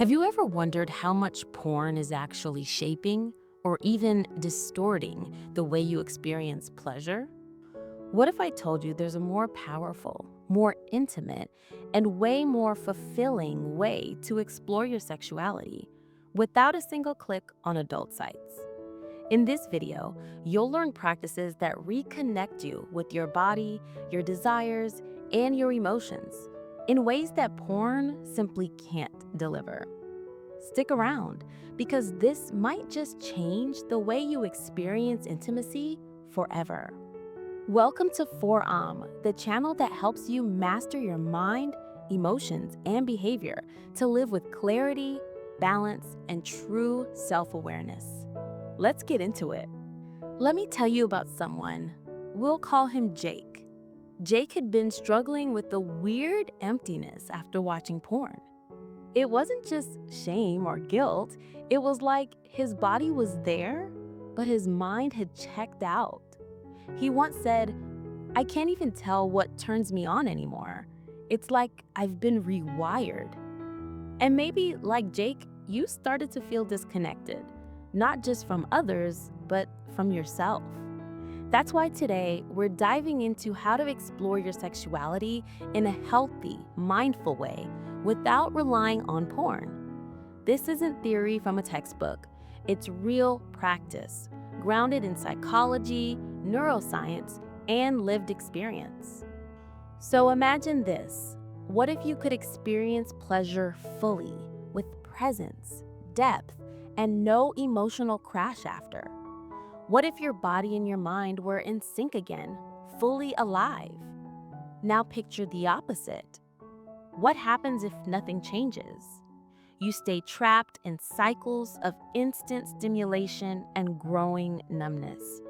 Have you ever wondered how much porn is actually shaping or even distorting the way you experience pleasure? What if I told you there's a more powerful, more intimate, and way more fulfilling way to explore your sexuality without a single click on adult sites? In this video, you'll learn practices that reconnect you with your body, your desires, and your emotions in ways that porn simply can't deliver. Stick around because this might just change the way you experience intimacy forever. Welcome to Forearm, the channel that helps you master your mind, emotions, and behavior to live with clarity, balance, and true self-awareness. Let's get into it. Let me tell you about someone. We'll call him Jake. Jake had been struggling with the weird emptiness after watching porn. It wasn't just shame or guilt, it was like his body was there, but his mind had checked out. He once said, "I can't even tell what turns me on anymore. It's like I've been rewired." And maybe, like Jake, you started to feel disconnected, not just from others, but from yourself. That's why today we're diving into how to explore your sexuality in a healthy, mindful way without relying on porn. This isn't theory from a textbook, it's real practice, grounded in psychology, neuroscience, and lived experience. So imagine this. What if you could experience pleasure fully, with presence, depth, and no emotional crash after? What if your body and your mind were in sync again, fully alive? Now picture the opposite. What happens if nothing changes? You stay trapped in cycles of instant stimulation and growing numbness.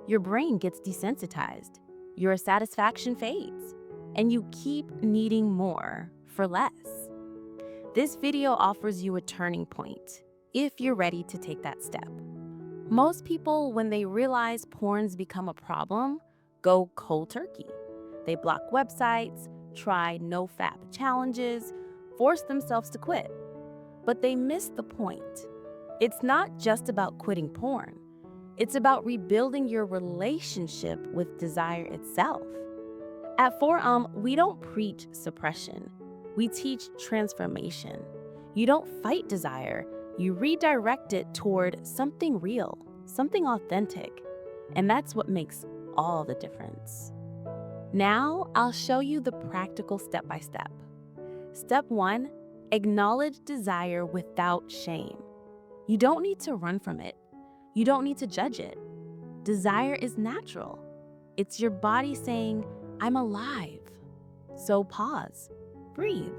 Your brain gets desensitized, your satisfaction fades, and you keep needing more for less. This video offers you a turning point if you're ready to take that step. Most people, when they realize porn's become a problem, go cold turkey. They block websites, try no-fap challenges, force themselves to quit. But they miss the point. It's not just about quitting porn. It's about rebuilding your relationship with desire itself. At Forearm, we don't preach suppression. We teach transformation. You don't fight desire. You redirect it toward something real, something authentic. And that's what makes all the difference. Now, I'll show you the practical step-by-step. Step 1, acknowledge desire without shame. You don't need to run from it. You don't need to judge it. Desire is natural. It's your body saying, "I'm alive." So pause, breathe,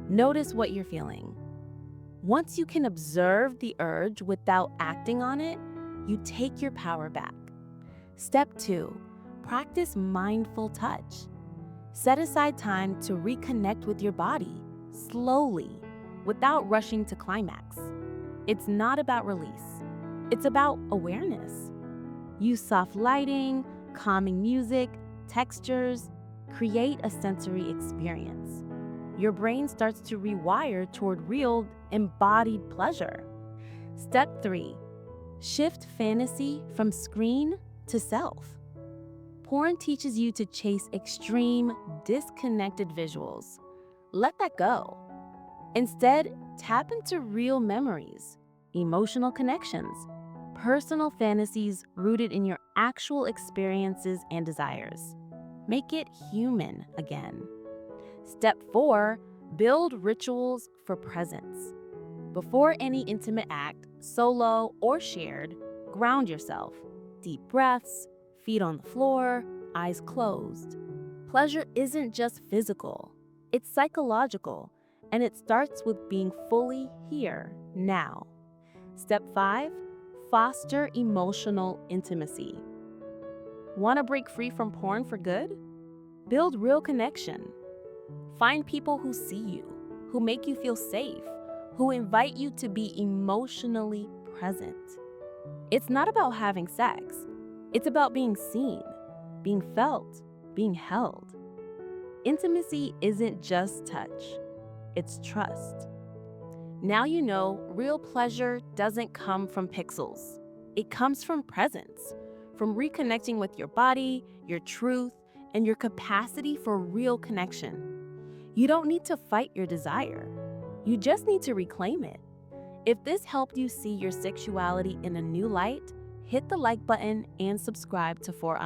notice what you're feeling. Once you can observe the urge without acting on it, you take your power back. Step 2, practice mindful touch. Set aside time to reconnect with your body, slowly, without rushing to climax. It's not about release. It's about awareness. Use soft lighting, calming music, textures. Create a sensory experience. Your brain starts to rewire toward real, embodied pleasure. Step 3, shift fantasy from screen to self. Porn teaches you to chase extreme, disconnected visuals. Let that go. Instead, tap into real memories, emotional connections, personal fantasies rooted in your actual experiences and desires. Make it human again. Step 4, build rituals for presence. Before any intimate act, solo or shared, ground yourself. Deep breaths, feet on the floor, eyes closed. Pleasure isn't just physical, it's psychological, and it starts with being fully here, now. Step 5, foster emotional intimacy. Want to break free from porn for good? Build real connection. Find people who see you, who make you feel safe, who invite you to be emotionally present. It's not about having sex. It's about being seen, being felt, being held. Intimacy isn't just touch, it's trust. Now you know real pleasure doesn't come from pixels. It comes from presence, from reconnecting with your body, your truth, and your capacity for real connection. You don't need to fight your desire. You just need to reclaim it. If this helped you see your sexuality in a new light, hit the like button and subscribe to 4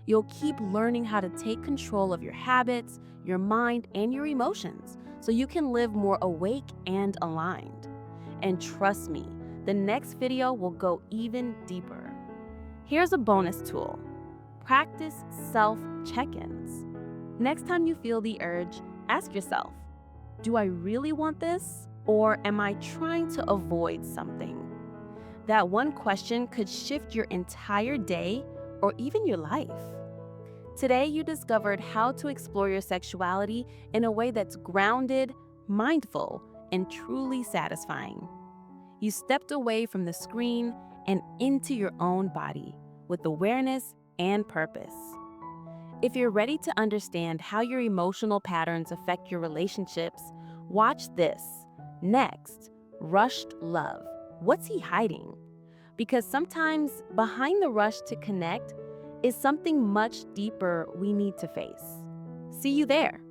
You'll keep learning how to take control of your habits, your mind, and your emotions so you can live more awake and aligned. And trust me, the next video will go even deeper. Here's a bonus tool. Practice self check ins. Next time you feel the urge, ask yourself, do I really want this? Or am I trying to avoid something? That one question could shift your entire day or even your life. Today, you discovered how to explore your sexuality in a way that's grounded, mindful, and truly satisfying. You stepped away from the screen and into your own body with awareness and purpose. If you're ready to understand how your emotional patterns affect your relationships, watch this. Next, rushed love. What's he hiding? Because sometimes behind the rush to connect is something much deeper we need to face. See you there.